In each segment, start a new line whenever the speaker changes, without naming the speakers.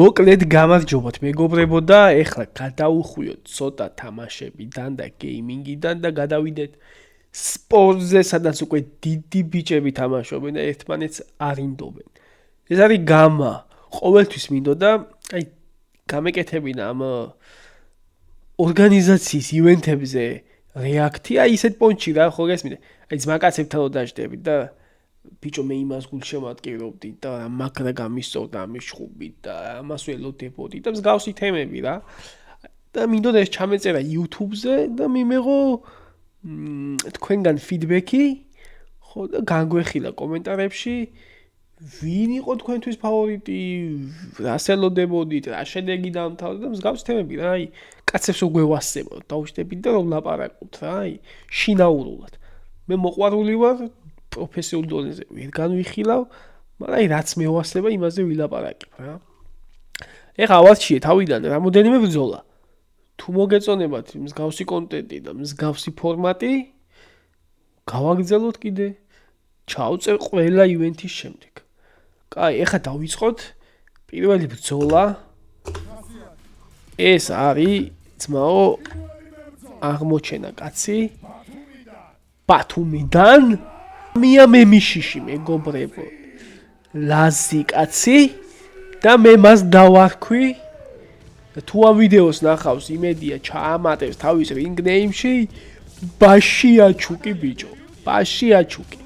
მოკლედ გამარჯობოთ მეგობრებო და ეხლა გადავუხვიოთ ცოტა თამაშებიდან და გეიმინგიდან და გადავიდეთ სპორტზე, სადაც უკვე დიდი ბიჭები თამაშობენ და ერთმანეთს არინდობენ. ეს არის გამა. ყოველთვის მინდოდა, აი გამეკეთებინა ამ ორგანიზაციის ივენთებზე რეაქტი, აი ისეთ პონჩი რა, ხო გესმით? აი ძმაკაცებთან დაждები და ბიჭო მე იმას გულშემატკივრობდი და მაგრა გამისწორდა ამის შხუბით და ამას ველოდებოდი და მსგავსი თემები რა. და მინდოდა ეს ჩამეწერა YouTube-ზე და მიმეღო თქვენგან ფიდბექი, ხო და განგვეხილა კომენტარებში ვინ იყო თქვენთვის ფავორიტი, რას ელოდებოდით, რა შედეგი დამთავრდა და მსგავსი თემები რა. აი კაცებს უგვევასწებოთ, დავუშვებით და რომ ლაპარაკობთ რა, აი შინაურულად. მე მოყვარული ვარ პროფესიულ დონეზე ვერ განვიხილავ, მაგრამ აი რაც მევასება იმაზე ვილაპარაკებ რა. ეხლა ავარჩიე თავიდან რამოდენიმე ბრძოლა. თუ მოგეწონებათ მსგავსი კონტენტი და მსგავსი ფორმატი, გავაგრძელოთ კიდე. ჩავწერ ყველა ივენთის შემდეგ. კაი, ეხლა დავიწყოთ პირველი ბრძოლა. ეს არის ძმაო აღმოჩენა კაცი ბათუმიდან. მია მემიშიში მეგობრებო. ლაზი კაცი და მე მას დავარქვი. თუ ამ ვიდეოს ნახავს იმედია ჩაამატებს თავის რინგნეიმში ბაშიაჩუკი ბიჭო. ბაშიაჩუკი.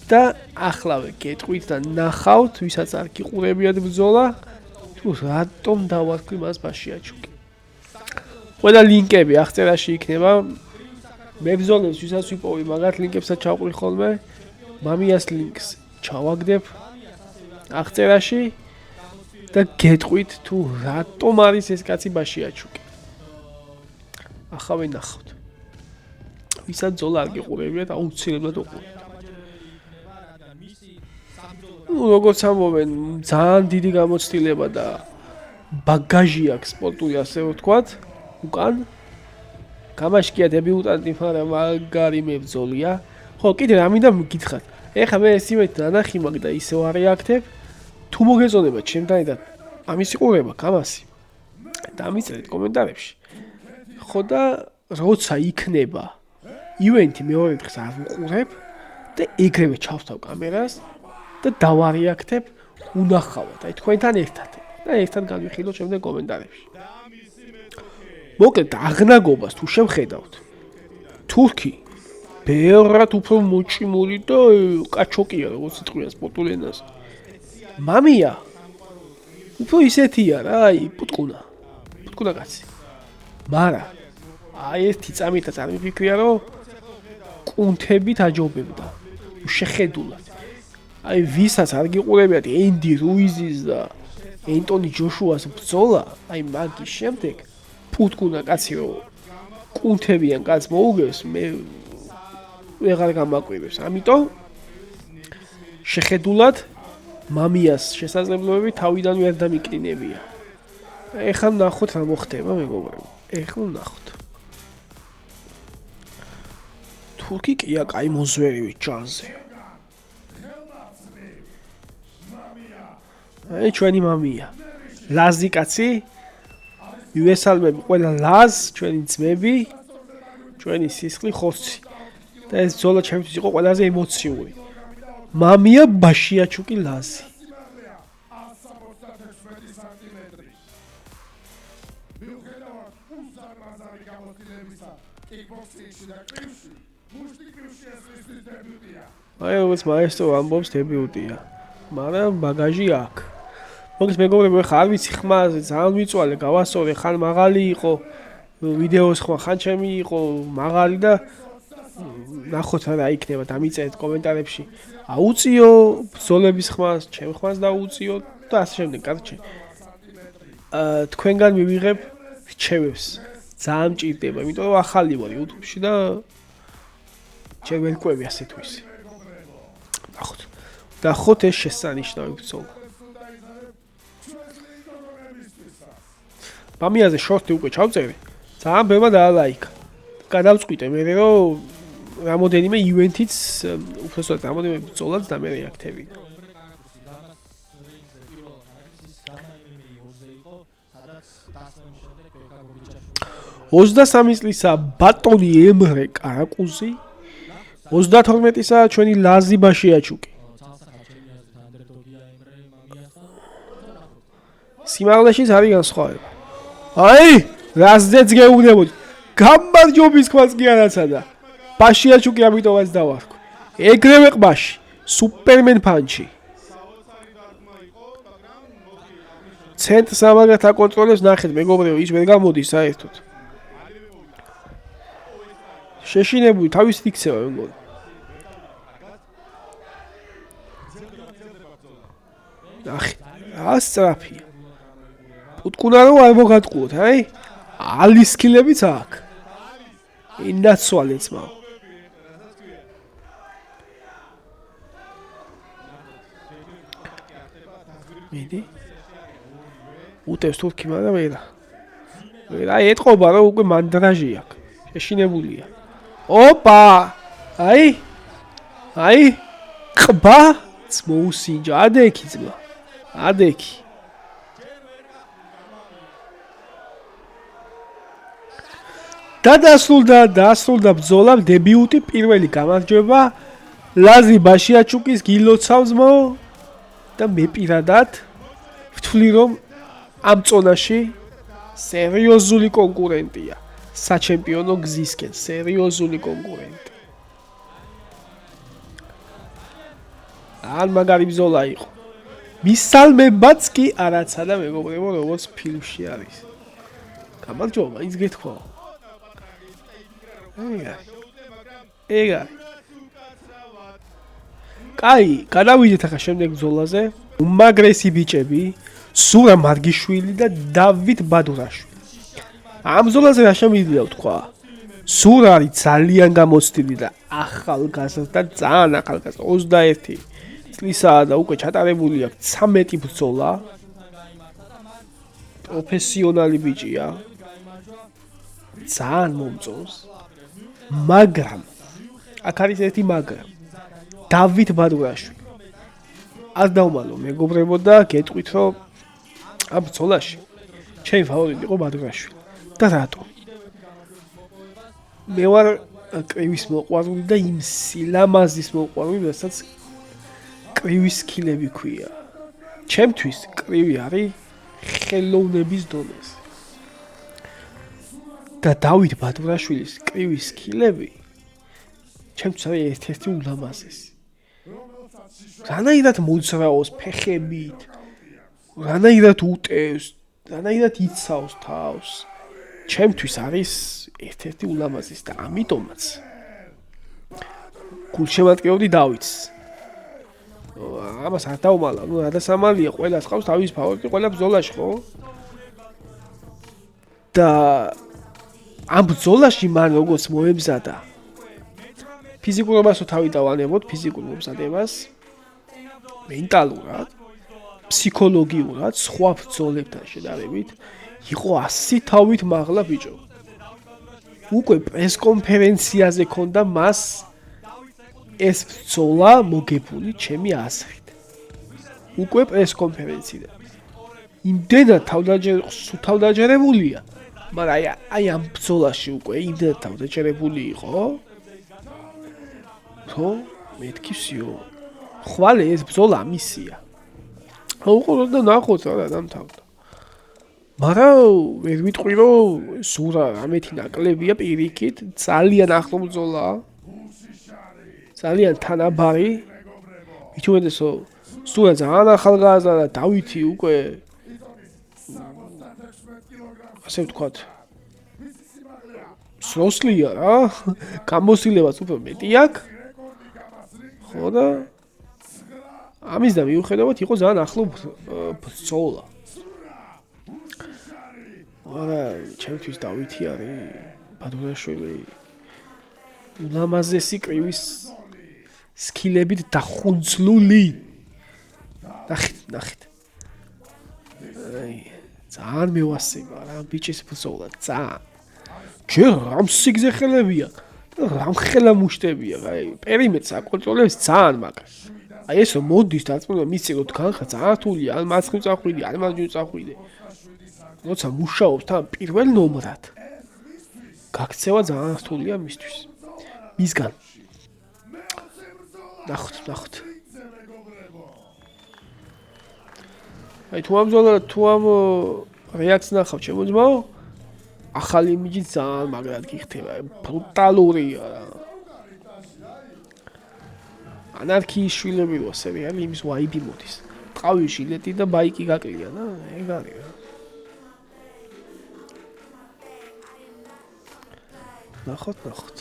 და ახლავე გეტყვით და ნახავთ, ვისაც არ გიყურებიათ ბრძოლა, თუ რატომ დავარქვი მას ბაშიაჩუკი. ყველა ლინკები აღწერაში იქნება. მე ბრძოლებს ვისაც ვიპოვი მაგათ ლინკებსაც ჩავყრი ხოლმე. მამიას ლინკს ჩავაგდებ აღწერაში და გეტყვით თუ რატომ არის ეს კაცი ბაშიაჩუკი. ახავე ნახავთ. ვისაც ბრძოლა არ გიყურებიათ, აუცილებლად უყურეთ. როგორც ამბობენ, ძალიან დიდი გამოცდილება და ბაგაჟი აქვს სპორტული, ასე ვთქვათ, უკან. გამაში კი დებიუტანტი, მაგრამ მაგარი მებრძოლია. ხო, კიდე რა მინდა მგითხრათ. ეხლა მე ეს ივენთი ნანახი მაგ და ისევ არეაქტებ. თუ მოგეწონებათ ჩემთან და ამის იყურება, გამასი. დამიწერეთ კომენტარებში. ხო და როცა იქნება ივენთი მეორე დღეს არ ვუყურებ და ეგრევე ჩავსთავ კამერას და დავარეაქტებ უნახავად, აი თქვენთან ერთად და ერთად განვიხილოთ შემდეგ კომენტარებში. მოკლედ აღნაგობას თუ შევხედავთ, თურქი ბევრად უფრო მოჭიმული და კაჩოკია, როგორც იტყვიან სპორტულ ენაზე. მამია უფრო ისეთია რა, აი პუტკუნა კაცი. მაგრამ აი ერთი წამითაც არ მიფიქრია, რომ კუნთებით აჯობებდა შეხედულად. აი ვისაც არ გიყურებიათ ენდი რუიზის და ენტონი ჯოშუას ბრძოლა, აი მაგის შემდეგ პუტკუნა კაცი რომ კუნთებიან კაც მოუგებს, მე ვეღარ გამაკვირვებს. ამიტომ შეხედულად მამიას შესაძლებლობები თავიდან ვერ დამიკნინებია. ეხლა ნახოთ რა მოხდება მეგობრებო. ეხლა ნახოთ. თურქი კი აკაი მოზვერივი ჯანზე. აი ჩვენი მამია. ლაზი კაცი. იუესალმები ყველა ლაზ, ჩვენი ძმები, ჩვენი სისხლი ხორცი. და ეს ბრძოლა ჩემთვის იყო ყველაზე ემოციური. მამია ბაშიაჩუკი ლაზი. აი როგორც მაესტრო ამბობს დებიუტია. მაგრამ ბაგაჟი აქვს. მოგეს მეგობრებო, ხა არ ვიცი ხმაზე ძალიან ვიწვალე, გავასწორე, ხან მაღალი იყო ვიდეოს ხმა, ხან ჩემი იყო მაღალი და ნახოთ რა იქნება, დამიწერეთ კომენტარებში. აუწიო ბრძოლების ხმას, ჩემ ხმას დაუწიო და ასე შემდეგ, კარჩე. თქვენგან მივიღებ რჩევებს. ძალიან მჭირდება, იმიტომ რომ ახალი ვარ YouTube-ში და ჩემ ვერ ყვევი ასე თუ ისე. ნახოთ. და ხოთ ეს შესანიშნავი ბრძოლა. მამიაზე შორტი უკვე ჩავწერე. ძალიან ბევრმა დაალაიქა. გადავწყვიტე მე რომ რამოდენიმე ივენთიც, უბრალოდ რამოდენიმე ბრძოლაც დამერეაქტები. 23 წლისა ბატონი ემრე კარაკუზი, 32-ისა ჩვენი ლაზი ბაშიაჩუკი. სიმაღლეშიც არის განსხვავება. აი, რაზეც გეუბნებოდი. გამარჯობის ქვაც კი არაცადა. ბაშიაჩუკი ამიტომაც დავარქვი. ეგრევე ყბაში, სუპერმენ ფანჩი. ცენტრს ამაგათ აკონტროლებს ნახეთ მეგობრებო, ის ვერ გამოდის საერთოდ. შეშინებული თავისით იქცევა მე მგონი. ნახეთ, რა სწრაფია. უტკუნა რომ არ მოგატყუოთ, აი? ალის სკილებიც აქვს. ინდაცვალეც მაო. მიდი. უტევს თურქი, მაგრამ ვერა. ვერა ეთყობა რომ უკვე მანდრაჟი აქვს. შეშინებულია. ოპა! აი? აი? ყბა? მოუსინჯა, ადექი ძმა. ადექი. და დასრულდა ბრძოლა, დებიუტი, პირველი გამარჯვება ლაზი ბაშიაჩუკის გილოცავს მო და მე პირადად ვთვლი რომ ამ წონაში სერიოზული კონკურენტია საჩემპიონო გზისკენ, სერიოზული კონკურენტი. ან მაგარი ბრძოლა იყო. მისალმებაც კი არაცადა მეგობრებო, როგორც ფილმში არის. გამარჯობა, მაინც გეთქვა. ეგა. კაი, გადავიდეთ ახლა შემდეგ ბრძოლაზე. უმაგრესი ბიჭები, სურა მარგიშვილი და დავით ბადურაშვილი. ამ ბრძოლაზე რა შემიძლია ვთქვა? სურა არის ძალიან გამოცდილი და ახალგაზრდა, ძალიან ახალგაზრდა, 21 წლისაა და უკვე ჩატარებული აქვს 13 ბრძოლა. პროფესიონალი ბიჭია. ძალიან მომწონს. მაგრამ აქ არის ერთი მაგრამ. დავით ბადურაშვილი. არ დავმალო მეგობრებო და გეტყვით რომ ამ ბრძოლაში ჩემი ფავორიტი იყო ბადურაშვილი. და რატო? მე ვარ კრივის მოყვარული და იმ სილამაზის მოყვარული, რასაც კრივის სკილები ქვია. ჩემთვის კრივი არის ხელოვნების დონეზე. და დავით ბადურაშვილის კრივის სკილები ჩემთვის არის ერთ-ერთი ულამაზესი. რანაირად მოძრაობს ფეხებით, რანაირად უტევს, რანაირად იცავს თავს. ჩემთვის არის ერთ-ერთი ულამაზესი და ამიტომაც გულშემატკივრდი დავითს. ამას არ დავმალა, ნუ რადასამალია, ყველას ყავს თავის ფავორიტი, ყველა ბრძოლაში ხო? და ამ ბრძოლაში მან როგორც მოებზადა ფიზიკურობასო თავი დავანებოთ, ფიზიკურ მომზადებას, მენტალურად, ფსიქოლოგიურად, სხვა ბრძოლებთან შედარებით, იყო 100 თავით მაღლა ბიჭო. უკვე პრესკონფერენციაზე ქონდა მას ეს ბრძოლა მოგებული ჩემი აზრით. უკვე პრესკონფერენციაზე. იმდენად თავდაჯერებულია, მაგრამ აი ამ ბრძოლაში უკვე იმდენად თავდაჯერებული იყო, რომ მეთქივსიო. ხვალე ეს ბრძოლა მისია. უყუროთ და ნახოთ რა დამთავრდა. მაგრამ ვერ ვიტყვი რომ სურა რამეთი ნაკლებია პირიქით, ძალიან ახლო ბრძოლაა. ძალიან თანაბარი. მით უმეტესო სურა ძალიან ახალგაზრდა და დავითი უკვე ასე ვთქვათ სროსლია რა, გამოსილებაც უფრო მეტი აქვს. ხო და ამის და მიუხედავად იყო ძალიან ახლო ბრძოლა. მაგრამ ჩემთვის დავითი არის ბადურაშვილი ულამაზესი კრივის სკილებით დახუნძლული. ნახეთ. აი, ძალიან მევასება რა ბიჭის ბრძოლა, ძალიან. ჯერ რამ სიგზე ხელებია და რამ ხელა მუშტებია, აი, პერიმეტრს აკონტროლებს ძალიან მაგას. აი ეს რომ მოდის დაწმუნება მისცემოთ განხა ძალიან რთულია, ან მარცხნივ წახვიდე, ან მარჯვნივ წახვიდე. როცა მუშაობს თან პირველ ნომრად. გაქცევა ძალიან რთულია მისთვის. მისგან. ნახოთ. აი თუ ამ რეაქს ნახავ ჩემო ძმაო, ახალი იმიჯი ძალიან მაგრად გიხდება, ბრუტალურია რა. ანარქიის შვილები რო სერიალი იმის ვაიბი მოდის. ყავი ჟილეტი და ბაიკი გაკლია და ეგ არის რა. ნახოთ.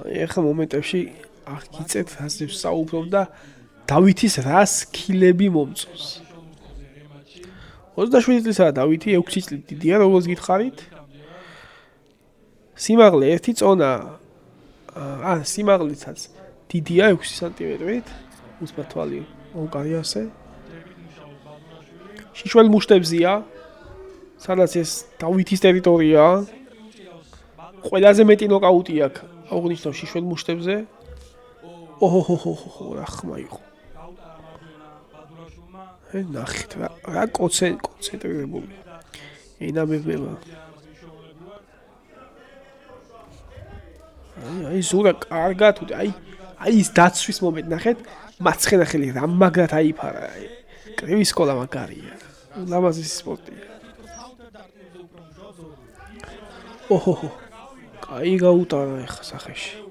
აი ახლა მომენტებში არ გიწევთ ასე საუბრობ და დავითის რას ქილები მომწონს. 27 წლისაა დავითი, 6 წლით დიდია, როგორც გითხარით. სიმაღლე 1 წონა. სიმაღლეცაც დიდია 6 სანტიმეტრით. უცბად თვალი უკარი ასე. შიშველ მუშტებზია. სადაც ეს დავითის ტერიტორია. ყველაზე მეტი ნოკაუტი აქვს. აღნიშნავ შიშველ მუშტებზე. ოჰოჰოჰო, რა ხმა იყო. ნახეთ რა კონცენტრირებული. ენაბებება. აი ზურა კარგად უთი, აი ის დაცვის მომენტ ნახეთ, მაცხენა ხელი რა მაგრად აიფარა. კრივის სკოლა მაგარია. ლამაზი სპორტია. ოჰოჰო. აი გაუტარა ახლა სახეში.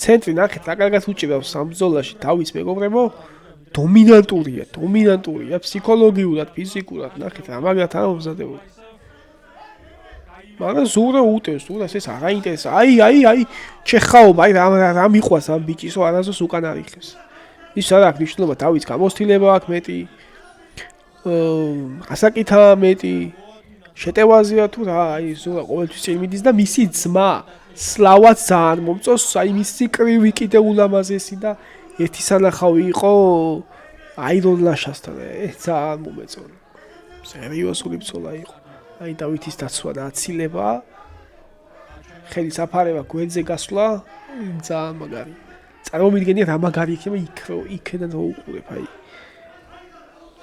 ცენტრი ნახეთ, რა კარგად უჭირავს სამბრძოლაში დავის მეგობრებო, დომინანტურია, ფსიქოლოგიურად, ფიზიკურად, ნახეთ რა მაგრად ამზადებული. მაგრამ ზურა უტევს, ზურას ეს არ აინტერესა. აი, ჩეხაობა, აი რა მიყვას ამ ბიჭისო, არასოს უკან არიხეს. ის არ აქვს მნიშვნელობა, დავის გამოსtildeება აქვს მეტი. ასაკითა მეტი. შეტევაზია თუ რა, აი ზურა ყოველთვის წინ მიდის და მისი ძმა სლავაც ძალიან მომწონს, აი მისი კრივი კიდე ულამაზესი და ერთი სანახავი იყო აირონ ლაშასთან, ძალიან მომეწონა. სერიოზული ბრძოლა იყო. აი დავითის დაცვა და აცილება, ხელის აფარება, გვერდზე გასვლა, ძალიან მაგარი. წარმომიდგენია რა მაგარი იქნება იქიდან რო უყურებ, აი.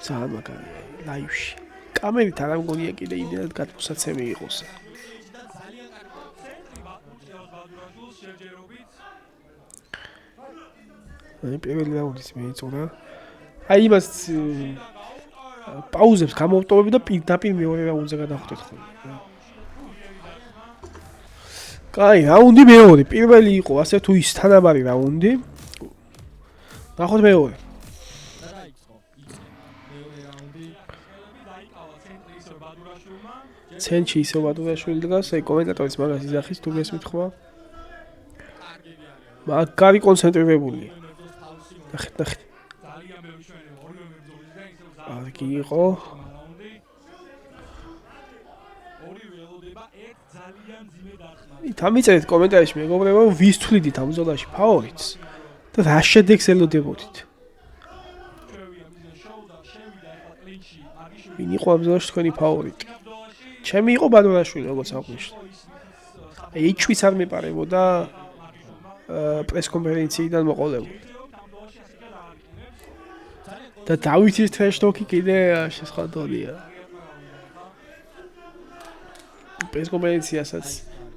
ძალიან მაგარია ლაივში. კამერით არ ამგონია კიდე იმდენად გადმოსაცემი იყოს. აი პირველი რაუნდის მეწონა. აი იმას პაუზებს გამოვტოვები და პირდაპირ მეორე რაუნდზე გადავხვდეთ ხოლმე. კაი, რაუნდი მეორე. პირველი იყო ასე თუ ის თანაბარი რაუნდი. ნახოთ მეორე. ცენტრში ისო ბადურაშვილი დგას, აი კომენტატორის მაგას იძახის თუ გესმით ხმა. მაგარი კონცენტრირებული. ნახეთ. არგი იყო. თამიწერეთ კომენტარებში მეგობრებო, ვის თვლიდით ამ ბრძოლაში ფავორიტს და რა შედეგს ელოდებოდით. ვინ იყო ამ ბრძოლაში თქვენი ფავორიტი? ჩემი იყო ბადურაშვილი, როგორც აღნიშნე. ეჩვის არ მეპარებოდა პრესკონფერენციიდან მოყოლებული. და დავითის ტრეშტოკი კიდე შეხვედრია.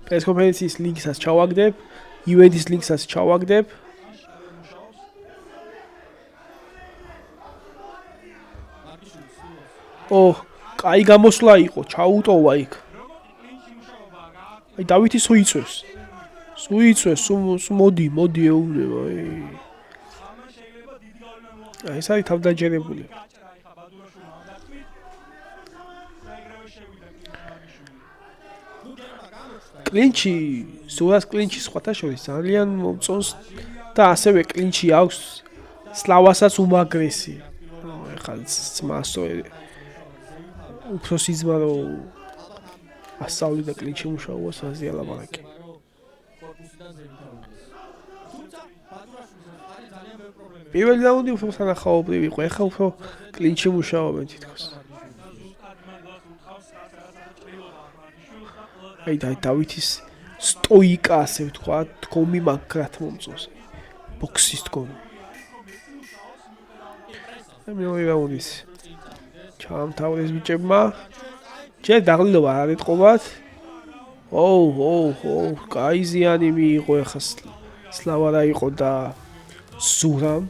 პრესკონფერენციის ლინკსაც ჩავაგდებ, ივენტის ლინკსაც ჩავაგდებ. კაი გამოსვლა იყო, ჩაუტოვა იქ. აი დავითი სუიწევს. მოდი ეუბნება. აი ეს არის თავდაჯერებული. კლინჩი, ზურას კლინჩი სხვათა შორის ძალიან მომწონს და ასევე კლინჩი აქვს სლავასაც უმაგრესი. ეხლა ძმასო უფროსი ძმა რო ასწავლიდა კლინჩი მუშაობას აზია ლაბარაკი. პირველი რაუნდი უფრო სანახაობრივი იყო, ეხლა უფრო კლინჩი მუშაობენ თითქოს. აი დავითის სტოიკა, ასე ვთქვა, დგომი მაგრად მომწონს. ბოქსის დგომი. მეორე რაუნდის ჩამთავრეს ბიჭებმა. ჯერ დაღლილობა არ ეტყობათ. კაი ზიანი მიიღო ეხლა სლავარა იყო და ზურამ.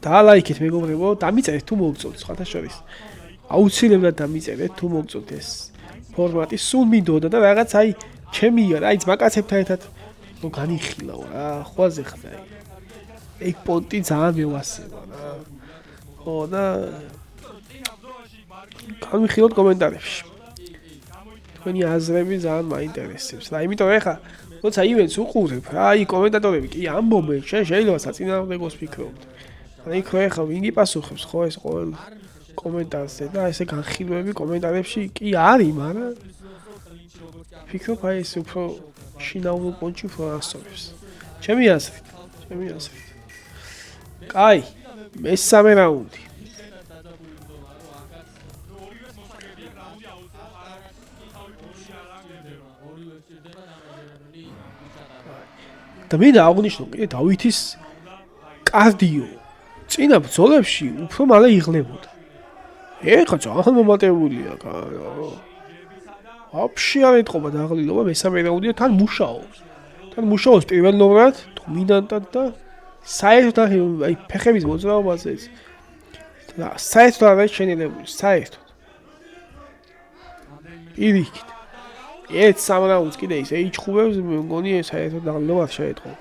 დაალაიქეთ მეგობრებო, დამიწერეთ თუ მოგწონთ სხვათა შორის. აუცილებლად დამიწერეთ თუ მოგწონთ ეს ფორმატი, სულ მინდოდა და რაღაც აი ჩემია რა, აი ძმაკაცებთან ერთად განიხილავ რა, ხვაზე ხდა. ეგ პონტი ძალიან მევასება რა. ხო და გამიხილოთ კომენტარებში. თქვენი აზრები ძალიან მაინტერესებს რა, იმიტომ რომ ეხლა როცა ივენტს უყურებ რა, აი კომენტატორები კი ამბობენ, შეიძლება საწინააღმდეგოს ფიქრობთ. აი ხო ეხლა ვინ გიპასუხებს ხო ეს ყოველ კომენტარზე და ესე განხილვები კომენტარებში კი არის, მაგრამ ფიქრობ აი ეს უფრო შინაურ პონჩი უფრო ასწორებს. ჩემი აზრით. კაი, მესამე რაუნდი. და მე აღნიშნო კიდე დავითის კარდიო წინა ბრძოლებში უფრო მალე იღლებოდა. ეხლა ძალიან მომატებულია, ვაფშე არ ეტყობა დაღლილობა მესამე რაუნდია თან მუშაობს პირველ ნომრად, დომინანტად და საერთოდ აი ფეხების მოძრაობაზე და საერთოდ არ არის შენელებული, საერთოდ. პირიქით. ერთ სამ რაუნდს კიდე ისე იჩხუბებს, მე მგონი საერთოდ დაღლილობა შეეტყობა.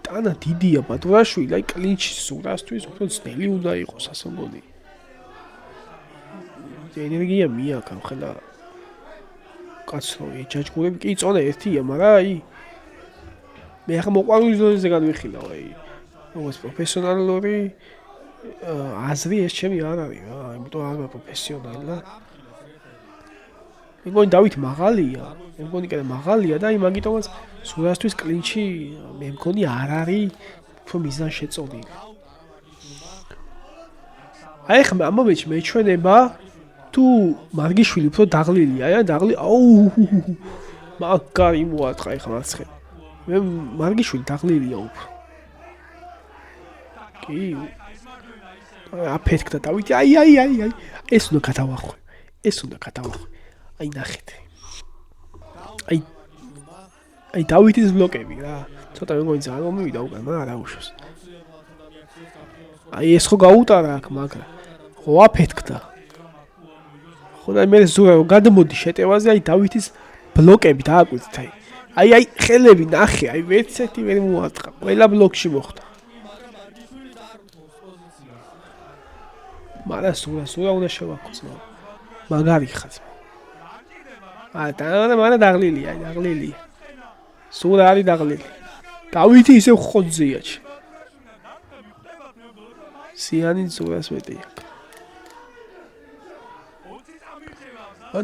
ტანა დიდია ბატურაშვილი, აი კლინჩის სურასთვის უფრო ძნელი უნდა იყოს, ასე მგონი. ენერგია მიაქ ამხელა კაცო, ეჯაჯგურები კი წონე ერთია, მაგრამ აი მე ახლა მოყვარული ზონაზე განვიხილავ, აი როგორც პროფესიონალური აზრი ეს ჩემი არ არის რა, იმიტომ არ ვარ პროფესიონალი და მე მგონი დავით მაღალია და აი მაგიტომაც სურასთვის კლინჩი მე მგონი არ არის უფრო მიზანშეწონილი. აი ახლა ამ მომენტში მეჩვენება თუ მარგიშვილი უფრო დაღლილია, აი დაღლი მაგარი მოაწყა ახლა მარცხენა. მე მარგიშვილი დაღლილია უფრო. კი. აფეთქდა დავითი, აი. ეს უნდა გადავახვე. აი ნახეთ. აი დავითის ბლოკები რა. ცოტა მე მგონი ძალიან მომივიდა უკან, მაგრამ არა უშავს. აი ეს ხო გაუტარა აქ, მაგრამ ხო აფეთქდა. ხო და მე ზურა გადმოდი შეტევაზე, აი დავითის ბლოკები დააკვირდით აი. აი ხელები ნახე, აი ვერცერთი ვერ მოაწყა. ყველა ბლოკში მოხდა. მაგრამ სურა უნდა შევაქცნო. მაგარი ხაც. მაგრამ დაღლილია. სურა არის დაღლილი. დავითი ისევ ხოძეა. სიანი სურას მეტი აქვს.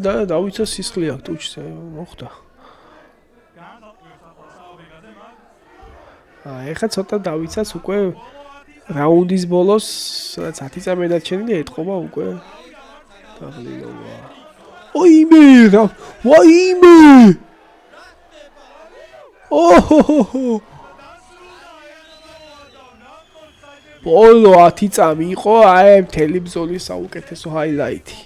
და დავითს სისხლი აქვს ტუჩზე მოხდა. ეხლა ცოტა დავითსაც უკვე რაუნდის ბოლოს სადაც 10 წამი დარჩენილი ეტყობა უკვე დაღლილობა. ვაიმე! ბოლო 10 წამი იყო აი მთელი ბრძოლის საუკეთესო ჰაილაიტი.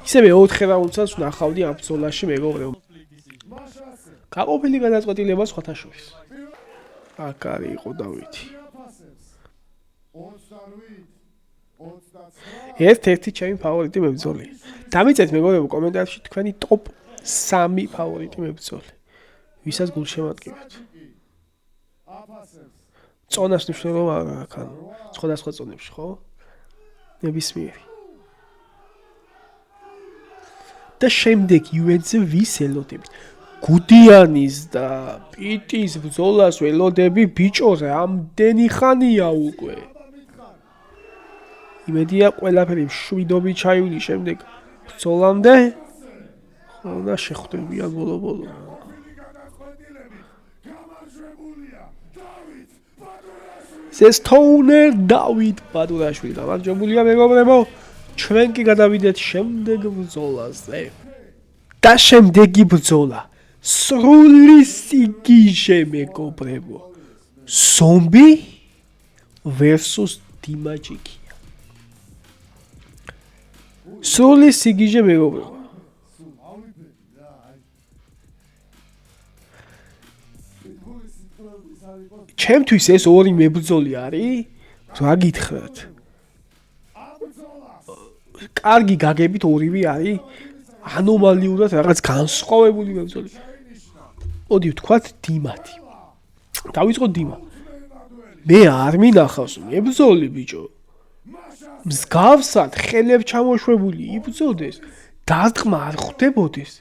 ისევე 4 რაუნდსაც ვნახავდი ამ ბრძოლაში მეგობრებო. გაყოფილი გადაწყვეტილება სხვათა შორის. აქ არის იყო დავითი. ერთ-ერთი ჩემი ფავორიტი მებრძოლია. დამიწერთ მეგობრებო კომენტარებში თქვენი ტოპ 3 ფავორიტი მებრძოლი. ვისაც გულშემატკივართ. წონას მნიშვნელობა აქვს ან სხვადასხვა წონებში, ხო? ნებისმიერი. და შემდეგ იუენცე ვის ელოდებით? გუდიანის და პიტის ბრძოლას ველოდები ბიჭო, რამდენი ხანია უკვე? იმედია ყველაფერი მშვიდობით ჩაივლის შემდეგ ბრძოლამდე ხო და შეხვდებიან ბოლო-ბოლო. Stoner David Baduraშვილი გამარჯვებულია მეგობრებო. ჩვენ კი გადავიდეთ შემდეგ ბრძოლაზე. და შემდეგი ბრძოლა სრული სიგიჟე მეგობრებო. ზომბი versus დიმაჯიკია. სრული სიგიჟე მეგობრებო. ჩემთვის ეს ორი მებრძოლი არის, რა გითხრათ. კარგი გაგებით ორივე არის ანომალიურად რაღაც განსხვავებული მებრძოლი. მოდი ვთქვათ დიმათი. დავიწყოთ დიმა. მე არ მინახავს მებრძოლი ბიჭო. მსგავსად ხელებ ჩამოშვებული იბრძოდეს, დარტყმა არ ხდებოდეს.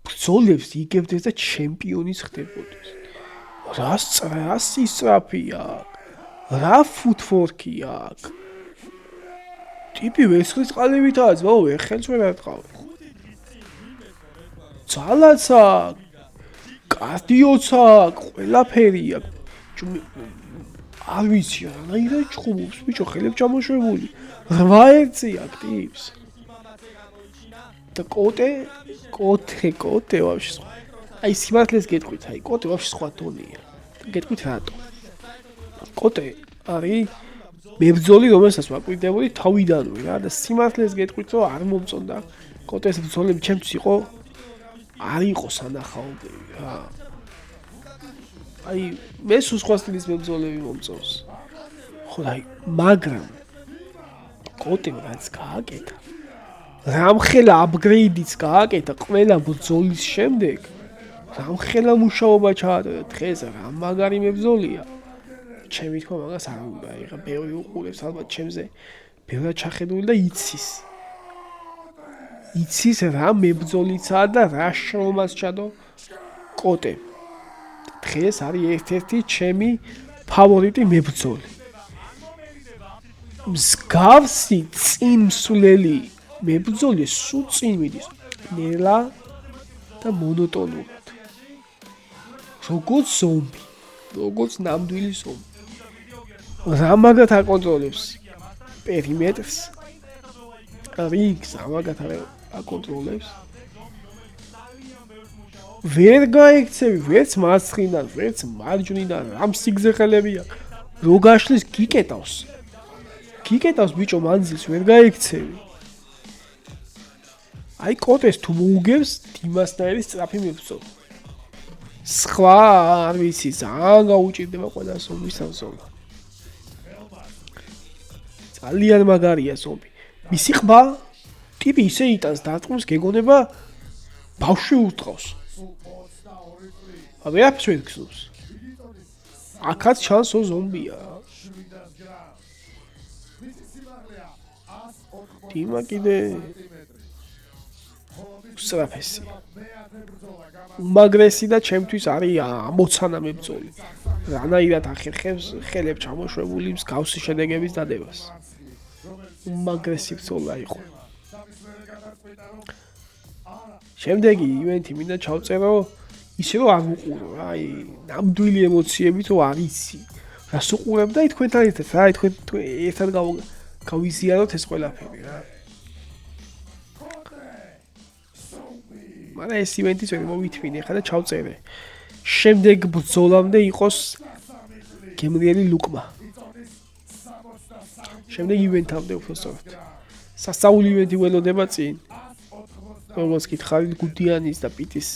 ბრძოლებს იგებდეს და ჩემპიონის ხდებოდეს. რა სისწრაფია, რა ფუტვორკი აქვს. ტიპი ვესხლის ყალივითაა ძმაო, ხელს ვერ არტყავს. ძალაც აქვს, კარდიოც აქვს, ყველაფერი აქვს. არ ვიცი რანაირად ჩხუბობს ბიჭო, ხელებს ჩამოშვებული. 8 ერთი აქვს ტიპს. და კოტე ვაფშე სხვა. აი სიმართლეს გეტყვით, აი კოტე ვაფშე სხვა დონეა. გეტყვით რატო? კოტე არის მებრძოლი, რომელსაც ვაკვირდებული თავიდანვე რა და სიმართლეს გეტყვით, რომ არ მომწონდა. კოტეს ბრძოლები ჩემთვის იყო არ იყო სანახაობები რა. აი მე სულ სხვა სტილის მებრძოლები მომწონს. ხო და აი მაგრამ კოტემ რაც გააკეთა რამხელა აპგრეიდიც გააკეთა ყველა ბრძოლის შემდეგ რამხელა მუშაობა ჩაატარა დღეს რა მაგარი მებრძოლია. ჩემი თქმა მაგას არ უნდა. ეხა ბევრი უყურებს ალბათ ჩემზე ბევრად ჩახედული და იცის რა მებრძოლიცაა და რა შრომას ჩადო კოტე. დღეს არის ერთ-ერთი ჩემი ფავორიტი მებრძოლი. მსგავსი წინსვლელი მებრძოლი სულ წინ მიდის ნელა და მონოტონურად. როგორც ზომბი, როგორც ნამდვილი ზომბი. რა მაგათ აკონტროლებს პერიმეტრს, რინგს რა მაგათ აკონტროლებს. ვერ გაიქცევი, ვერც მარცხნიდან, ვერც მარჯვნიდან, რამ სიგზე ხელები აქვს. რო გაშლის გიკეტავს. გიკეტავს ბიჭო მანძილს ვერ გაიქცევი. აი კოტეს თუ მოუგებს დიმასნაირი სწრაფი მებრძოლი. სხვა არ ვიცი, ძალიან გაუჭირდება ყველა ზომბის ბრძოლა. ძალიან მაგარია ზომბი. მისი ყბა ტიპი ისე იტანს დარტყმას გეგონება ბავშვი უტყავს. ვერაფერს ვერ გრძნობს. აქაც ჩანს ზომბია. დიმა კიდე სწრაფესი. უმაგრესი და ჩემთვის არის ამოცანა მებრძოლი. რანაირად ახერხებს ხელებს ჩამოშვებული მსგავსი შედეგების დადებას. უმაგრესი ბრძოლა იყო. შემდეგი ივენთი მინდა ჩავწერო ისე რომ არ უყურო რა, აი ნამდვილი ემოციებით რომ არ იცი. რას უყურებ და თქვენთან ერთად რა, თქვენ ერთად გავიზიაროთ ეს ყველაფერი რა. მაგრამ ეს ივენთიც ვერ მოვითმინე ხა და ჩავწერე. შემდეგ ბრძოლამდე იყოს გემრიელი ლუკმა. შემდეგ ივენთამდე უფრო სწორად. სასწაული ივენთი ველოდება წინ. როგორც გითხარით გუდიანის და პიტის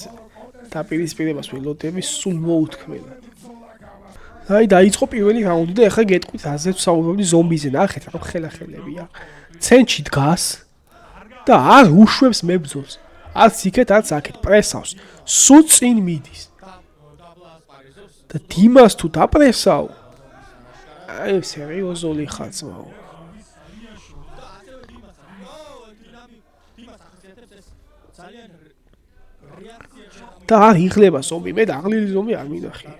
დაპირისპირებას ველოდები სულ მოუთქმელად. აი დაიწყო პირველი რაუნდი და ახლა გეტყვით რაზე ვსაუბრობდი ზომბიზე. ნახეთ რა ხელახელებია. ცენტრში დგას და არ უშვებს მებრძოლს. არც იქეთ, არც აქეთ პრესავს. სულ წინ მიდის. და დიმას თუ დაპრესავ. აი სერიოზული ხარ ძმაო. და არ იღლება ზომბი, მე და აღლილი ზომბი არ მინახია.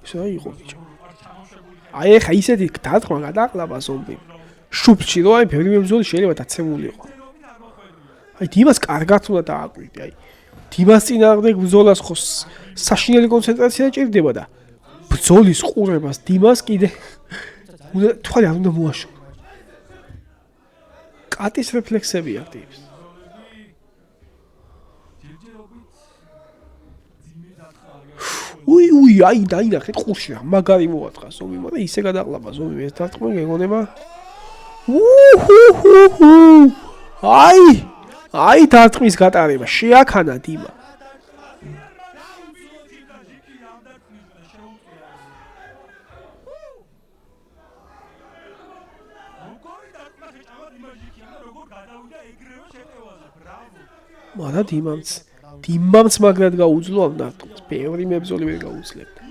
ეს რა იყო ბიჭო? აი ეხა ისეთი დარტყმა გადააყლაბა ზომბი. შუბლში რო აი ბევრი მებრძოლი შეიძლება დაცემულიყო. აი დიმას კარგად უნდა დააკვირდი, აი. დიმას წინააღმდეგ ბრძოლას ხო საშინელი კონცენტრაცია ჭირდება და ბრძოლის ყურებას დიმას კიდე უნდა თვალი არ უნდა მოაშორო. კატის რეფლექსები აქტივებს. უი, აი დაინახეთ ყურში რა მაგარი მოაწყა ზომი, მაგრამ ისე გადაყლაბა ზომი ეს დარტყმა გეგონება. აი დარტყმის გატარება შეაქანა დიმა. მაგრამ დიმამც მაგრად გაუძლო ამ დარტყმას. ბევრი მებრძოლი ვერ გაუძლებდა.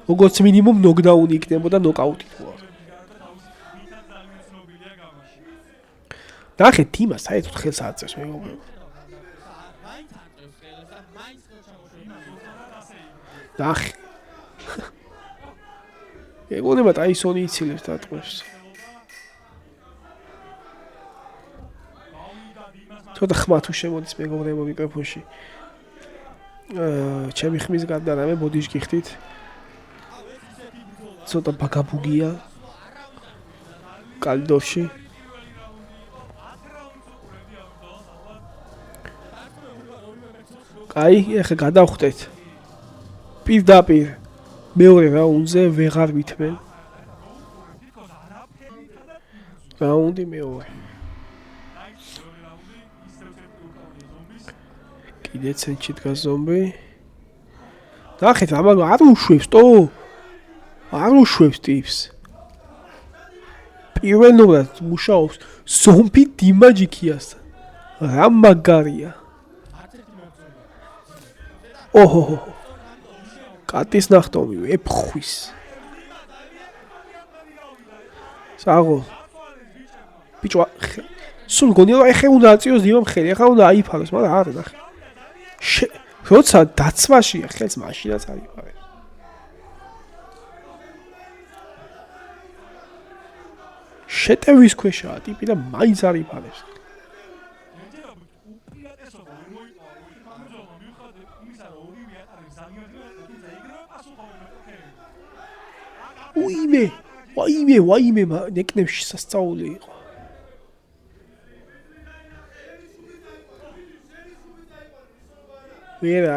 როგორც მინიმუმ ნოკდაუნი იქნებოდა ნოკაუტით მოაყ. ნახეთ დიმა საერთოდ ხელს აწევს მეგობრებო. ნახე. ეგონება ტაისონი იცილებს დარტყმებს. ცოტა ხმა თუ შემოდის მეგობრებო მიკროფონში. ჩემი ხმის გარდა რამე ბოდიში გიხდით. ცოტა ბაგაბუგია. კალდოში. აი, ეხა გადავხვდეთ. პირდაპირ მეორე რაუნდზე ვეღარ ვითმენ. რაუნდი მეორე. კიდე ცენტრში დგას ზომბი. ნახეთ, არ უშვებს ტო. არ უშვებს ტიპს. პირველად მუშაობს ზომბი დიმაჯიკიასთან. რა მაგარია. ოჰო. კატის ნახტომი ეფხვის. საღო. ბიჭო, სულ გონია რომ ეხე უნდა აწიოს დიმამ ხელი, ეხა უნდა აიფაროს, მაგრამ არა ნახე. როცა დაცვაშია ხელს მაშინაც აიფარებს. შეტევის ქვეშაა ტიპი და მაინც აიფარებს. ვაიმე, ნეკნებში სასწაული იყო. ვერა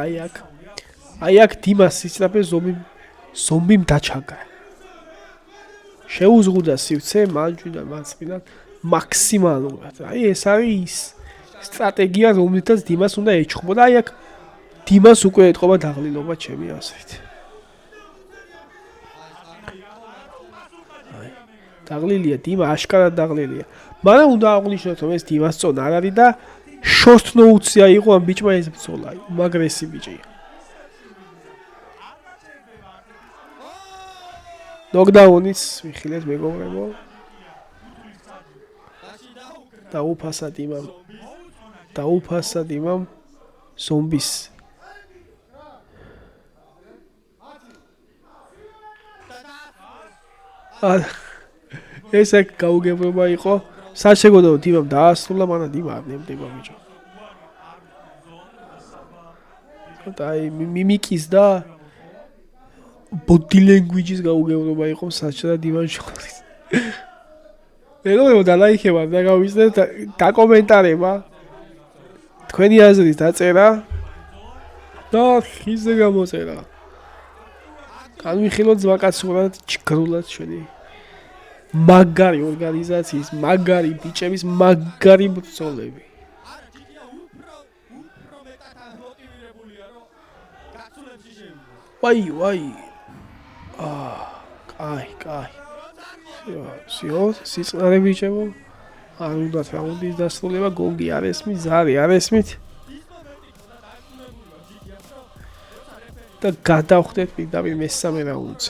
აი აქ დიმას სიცრაფე ზომბიმ დაჩაგა. შეუზღუდა სივცე მარჯვიდან მარცხნიდან მაქსიმალურად. აი ეს არის სტრატეგია, რომლითაც დიმას უნდა ეჩხუბოდა. აი აქ დიმას უკვე ეთყობა დაღლილობა ჩემი აზრით. დაღლილია დიმა, აშკარად დაღლილია. მაგრამ უნდა აღვნიშნოთ, რომ ეს დიმას წონა არ არის და short notes-ია იყო ამ ბიჭმა ეს ბრძოლა. მაგრესი ბიჭია. ნოკდაუნიც ვიხილეთ მეგობრებო. დაუფასა დიმამ ზომბის. ეს აქ გაუგებრობა იყო. საშეგოდა დიმამ დაასრულა, მაგრამ დიმა არ ნებდება ბიჭო. აი მიმიკის და body language-ის გაუგებრობა იყო საჭიროა დიმამ შორის. მეგობრებო, დალაიქებათ და გავიზრდეთ დაკომენტარება. თქვენი აზრის დაწერა და ხიზე გამოწერა. განვიხილოთ ზვაკაცურად, ჩქრულად ჩვენი მაგარი ორგანიზაციის, მაგარი ბიჭების, მაგარი ბრძოლები. ვაი. კაი. სიწყნარე ბიჭებო. არ უნდა რაუნდის დასრულება, გონგი არ ესმით, ზარი არ ესმით. და გადავხვდეთ პირდაპირ მესამე რაუნდზე.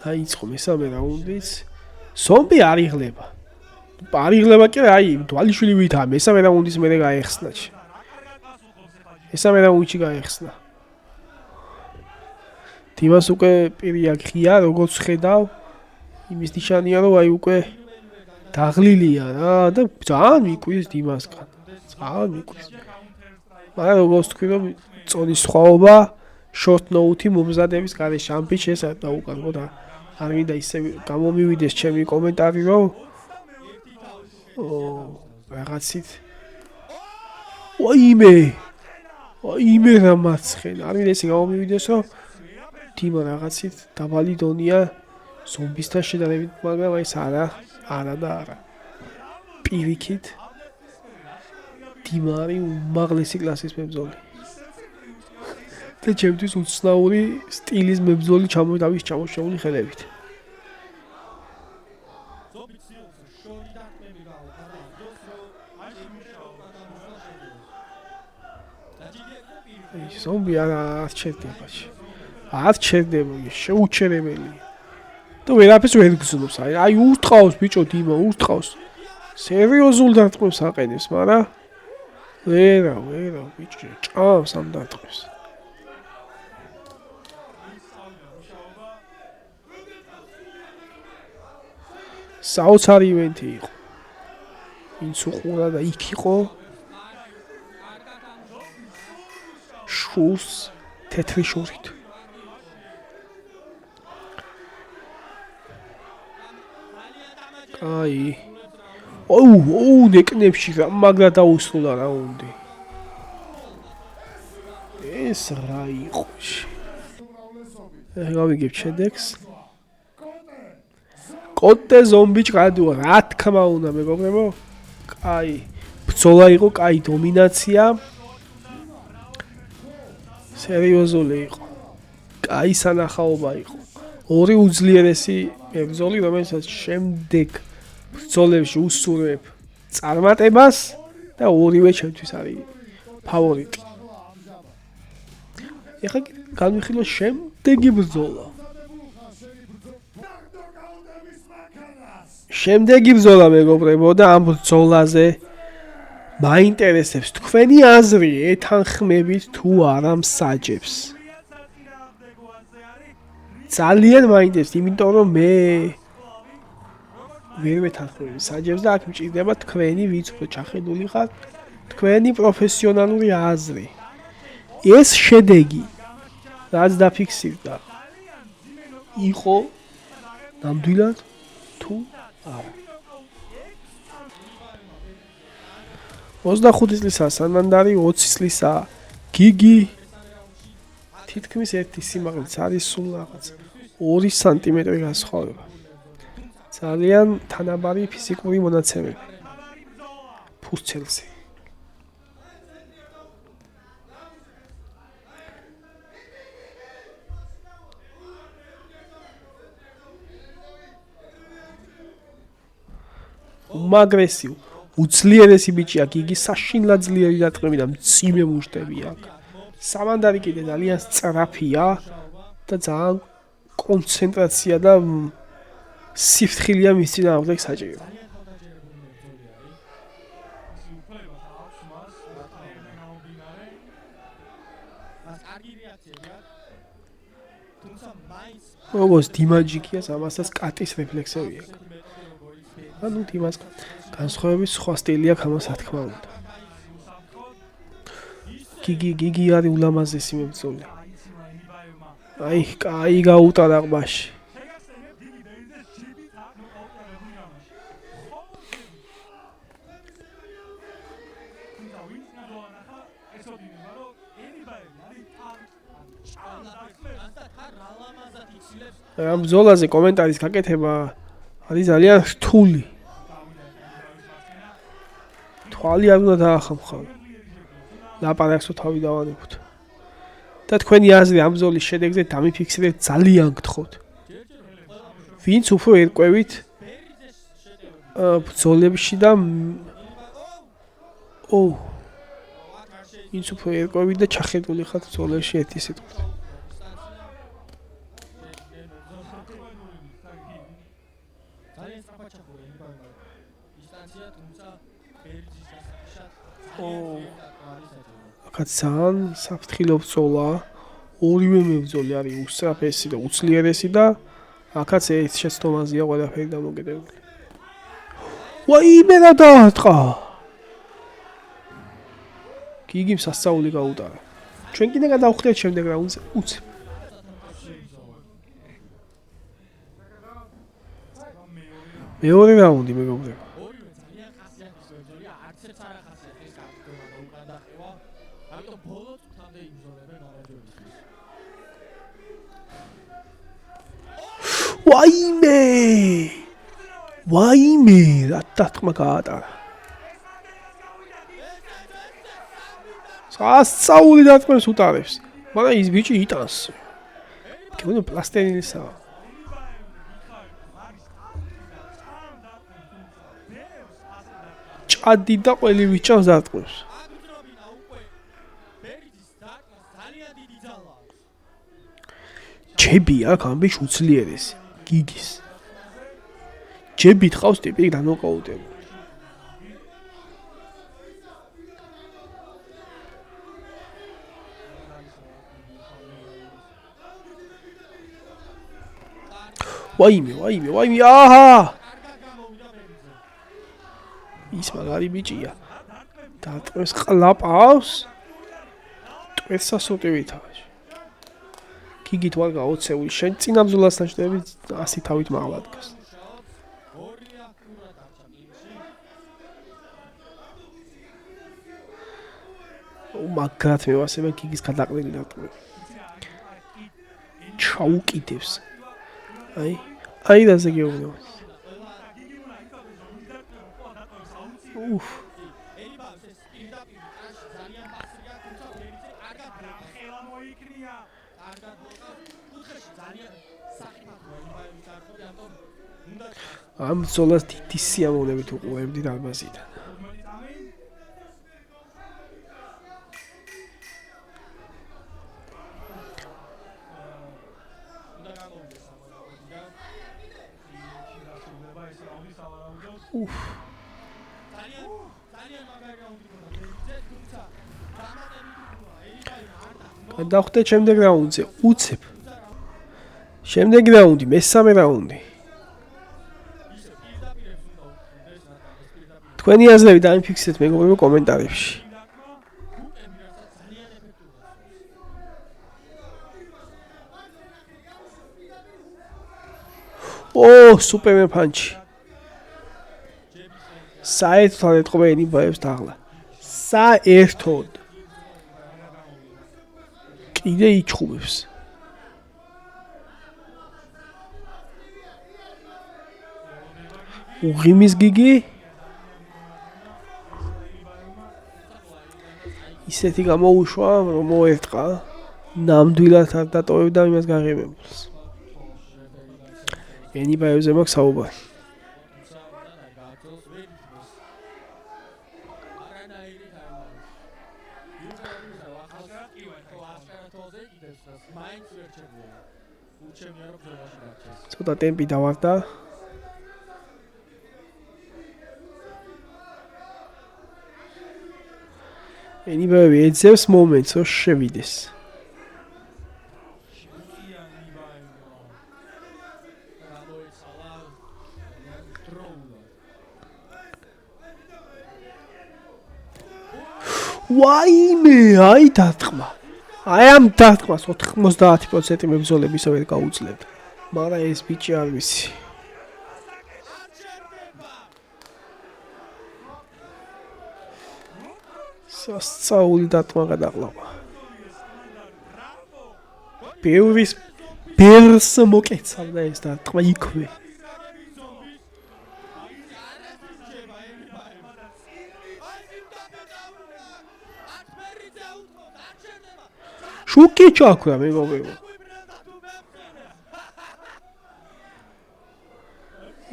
დაიწყო მესამე რაუნდიც. ზომბი არ იღლება. კი აი დვალიშვილი ვითაა მესამე რაუნდის მერე გაეხსნა. ესა მე რა უჩი გაიხსნა. დიმას უკვე პირი აღია, როგორც ხედავ, იმის ნიშანია, რომ აი უკვე დაღლილია რა და ძალიან მიყვის დიმასგან. ძალიან მიყვის. მაგრამ როგორც თქვი, რომ წონის სხვაობა short note-ი მომზადების გარეშე ამ პიჩს ეს არ დაუკარგო და არ მინდა ისე გამომივიდეს ჩემი კომენტარი, რომ რაღაცით ვაიმე რა მარცხენ. არ მინდა ისე გამომივიდეს, რომ დიმა რაღაცით დაბალი დონია ზომბისთან შედარებით, მაგრამ აი ეს არა და არა. პირიქით დიმა არის უმაღლესი კლასის მებრძოლი. და ჩემთვის უცნაური სტილის მებრძოლი დავის ჩამოშეული ხელებით. ზომბი არ ჩერდება. არ ჩერდება, შეუჩერებელია. და ვერაფერს ვერ გრძნობს. აი ურტყავს ბიჭო დიმა, ურტყავს. სერიოზულ დარტყმებს აყენებს, მაგრამ ვერა ბიჭო, ჭამს ამ დარტყმებს. საოცარი ივენთი იყო. ვინც უყურა და იქ იყო. შულს თეთრი შურით. აი. ნეკნებში რა მაგრა დაუსრულა რაუნდი. ეს რა იყო? გავიგებ შედეგს. კოტე ზომბი ჭყადუა, რა თქმა უნდა, მეგობრებო. კაი, ბრძოლა იყო, კაი დომინაცია. სერიოზული იყო. კაი სანახაობა იყო. ორი უძლიერესი მებრძოლი, რომელსაც შემდეგ ბრძოლებში უსურვებ წარმატებას და ორივე ჩემთვის არის ფავორიტი. ეხლა განვიხილოთ შემდეგი ბრძოლა. შემდეგი ბრძოლა მეგობრებო და ამ ბრძოლაზე მაინტერესებს თქვენი აზრი, ეთანხმებით თუ არა მსაჯებს. ძალიან მაინტერესებს, იმიტომ რომ მე ვერ ვეთანხმები მსაჯებს და აქ მჭირდება თქვენი ვინც უფრო ჩახედული ხართ, თქვენი პროფესიონალური აზრი. ეს შედეგი რაც დაფიქსირდა იყო ნამდვილად თუ არა. 25 წლისა სანმანდარი, 20 წლისა გიგი თითქმის ერთი სიმაღლეც არის სულ რაღაც 2 სანტიმეტრი განსხვავება. ძალიან თანაბარი ფიზიკური მონაცემები. ფუსცელზე. უმაგრესი, უძლიერესი ბიჭია გიგი, საშინლად ძლიერი დარტყმები და მძიმე მუშტები აქვს. სამანდარი კიდე ძალიან სწრაფია და ძალიან კონცენტრაცია და სიფრთხილეა მის წინააღმდეგ საჭირო. როგორც დიმაჯიკიას ამასაც კატის რეფლექსები აქვს. ანუ დიმას განსხვავებით სხვა სტილი აქვს ამას რა თქმა უნდა. გიგი არის ულამაზესი მებრძოლი. აი, კაი გაუტარა ყბაში. ამ ბრძოლაზე კომენტარის გაკეთება არის ძალიან რთული. თვალი არ უნდა დაახამხავ. ლაპარაკს თავი დავანებოთ. და თქვენი აზრი ამ ბრძოლის შედეგზე დამიფიქსირეთ ძალიან გთხოვთ. ვინც უფრო ერკვევით ბრძოლებში და ვინც უფრო ერკვევით და ჩახედული ხართ ბრძოლებში ერთი სიტყვით. აქაც ძალიან საფრთხილო ბრძოლა. ორივე მებრძოლი არის უსწრაფესი და უძლიერესი და აქაც ერთ შეცდომაზეა ყველაფერი დამოკიდებული. ვაიმე რა დაარტყა! გიგიმ სასწაული გაუტარა. ჩვენ კიდე გადავხვდეთ შემდეგ რაუნდზე. უცებ. მეორე რაუნდი მეგობრებო. ვაიმე რა დარტყმა გაატარა. სასწაული დარტყმებს უტარებს. მაგრამ ის ბიჭი იტანს. კეუნო პლასტელინისაა. ჭადი და ყველი ვიჭავს დარტყმებს. ჯები აქ ამბიში უძლიერესი. გიგის. ჯებით ყავს ტიპი განოყაუდებული. ვაიმე, აჰა! ის მაგარი ბიჭია. დარტყმებს ყლაპავს. ტვერსასოტივითაა. გიგით ვარ გაოცეული. შენ წინამძულასთან შედები 100 თავით მაღლა დგას. მაგრად მევასება გიგის გადაყრილი დარტყმები. ჩაუკიდებს. აი დაზე გეუბნება. უფ. ამ ზოლას დიდი სიამოვნებით უყურებდი დარბაზიდან. უფ. გადავხვდეთ შემდეგ რაუნდზე. უცებ. შემდეგი რაუნდი, მესამე რაუნდი. თქვენი აზრები დაიფიქსეთ მეგობრებო კომენტარებში. სუპერმენ პანჩი. საერთოდ ეთყობა ენიბაებს დაღლა. საერთოდ. კიდე იჩხუბებს. უღიმის გიგი. ისეთი გამოუშვა, რომ მოერტყა. ნამდვილად არ დატოვებდა იმას გაღებებულს. ენიბაებზე მაქვს საუბარი. ცოტა ტემპი დავარდა. ენიბაევი ეძებს მომენტს, რომ შევიდეს. ვაიმე, აი დარტყმა. აი ამ დარტყმას 90% მებრძოლები ისევ ვერ გაუძლებდა. მაგრამ ეს ბიჭი არ ვიცი. სასწაული დარტყმა გადაყლაპა. ბერს მოკეცავდა ეს დარტყმა იქვე. შუკი ჩაქვია მეგობრებო.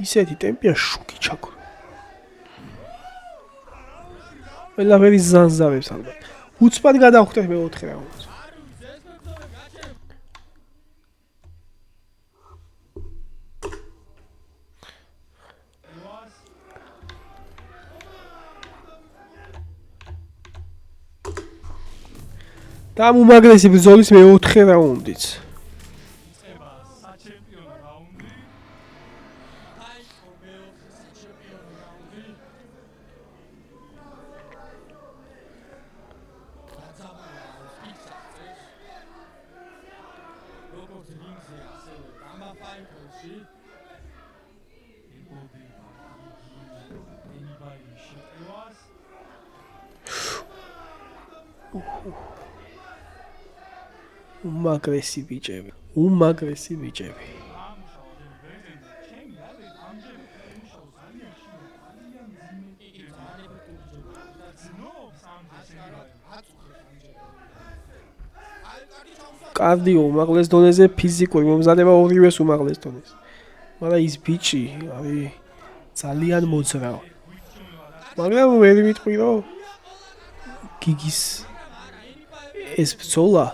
ისეთი ტემპია შუკი ჩაქვია. ყველაფერი ზანზარებს ალბათ. უცბად გადავხვდეთ მეოთხე რაუნდზე. და ამ უმაგრესი ბრძოლის მე-4 რაუნდიც. უმაგრესი ბიჭები. კარდიო უმაღლეს დონეზე, ფიზიკური მომზადება ორივეს უმაღლეს დონეზე. მაგრამ ის ბიჭი არის ძალიან მოძრავი. მაგრამ ვერ ვიტყვი რომ გიგის ეს ბრძოლა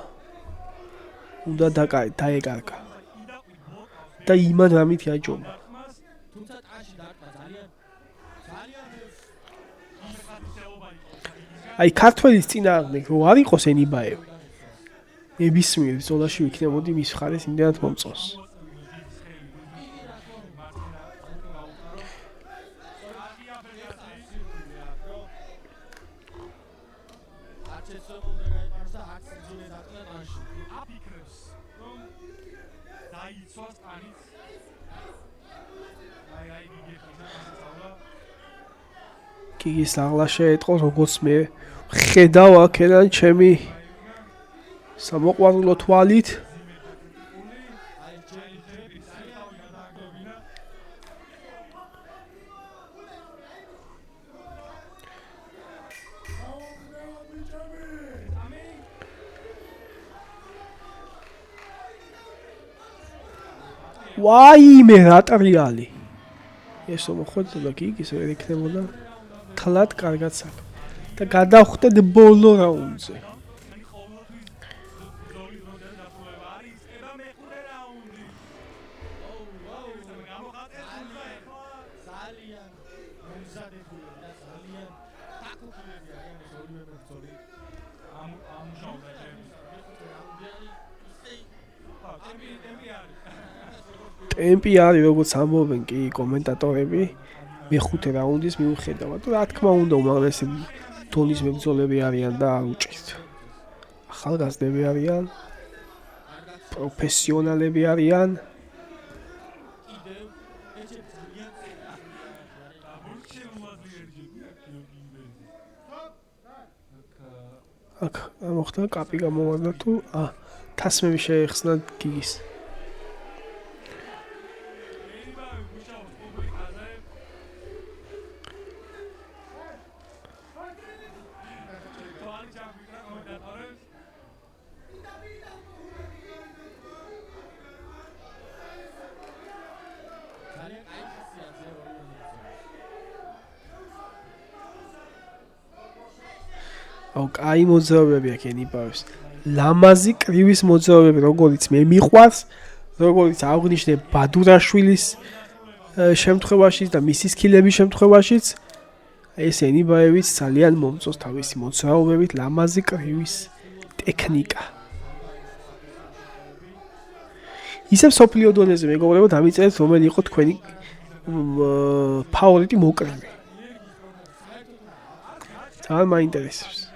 უნდა დაეკარგა და იმან რამით იაჯობა. აი ქართველის წინააღმდეგ რო არ იყოს ენიბაევი, ნებისმიერ ბრძოლაში ვიქნებოდი მის მხარეს იმდენად მომწონს. გიგის აღლა შეეტყო, როგორც მე ხედავ აქედან ჩემი სამოყვარულო თვალით. ვაიმე რა ტრიალი. ესო მოხდა გიგის ვერ იქნებოდა თლად კარგად საქმე. და გადავხვდეთ ბოლო რაუნდზე. ტემპი არის როგორც ამბობენ კი კომენტატორები მე-5 რაუნდის მიუხედავად. რა თქმა უნდა უმაღლესი დონის მებრძოლები არიან და არ უჭირთ. ახალგაზრდები არიან, პროფესიონალები არიან. აქ მოხდა კაპი გამოვარდა თუ თასმები შეეხსნა გიგის. აი მოძრაობები აქ ენიბაევს. ლამაზი კრივის მოძრაობები, როგორიც მე მიყვარს, როგორიც აღნიშნე ბადურაშვილის შემთხვევაშიც და მისი სკილების შემთხვევაშიც, ეს ენიბაევიც ძალიან მომწონს თავისი მოძრაობებით, ლამაზი კრივის ტექნიკა. ისევ სოფლიო დონეზე მეგობრებო დამიწერეთ რომელი იყო თქვენი ფავორიტი მოკრივი. ძალიან მაინტერესებს.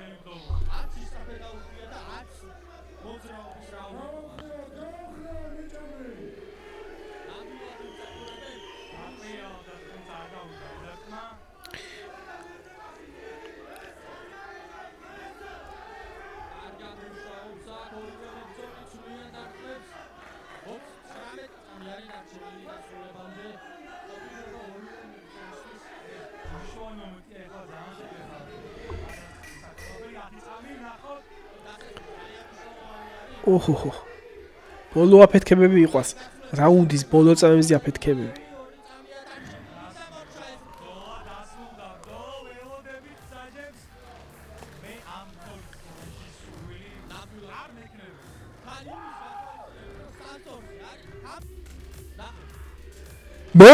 ოჰოჰო. ბოლო აფეთქებები იყვას. რაუნდის ბოლო წამებზე აფეთქებები. მე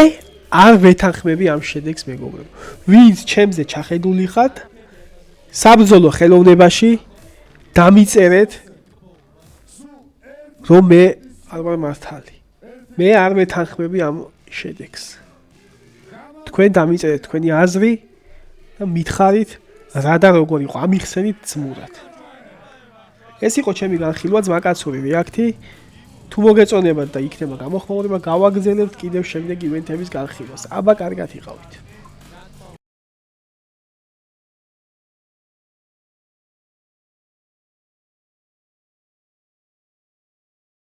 არ ვეთანხმები ამ შედეგს მეგობრებო. ვინც ჩემზე ჩახედული ხართ საბრძოლო ხელოვნებაში დამიწერეთ რომ მე არ ვარ მართალი. მე არ მეთანხმები ამ შედეგს. თქვენ დამიწერეთ თქვენი აზრი და მითხარით რა და როგორ იყო ამიხსენით ძმურად. ეს იყო ჩემი განხილვა ძმაკაცური რეაქტი. თუ მოგეწონებათ და იქნება გამოხმაურება, გავაგზავნებთ კიდევ შემდეგ ივენთების განხილვას. აბა კარგად იყავით.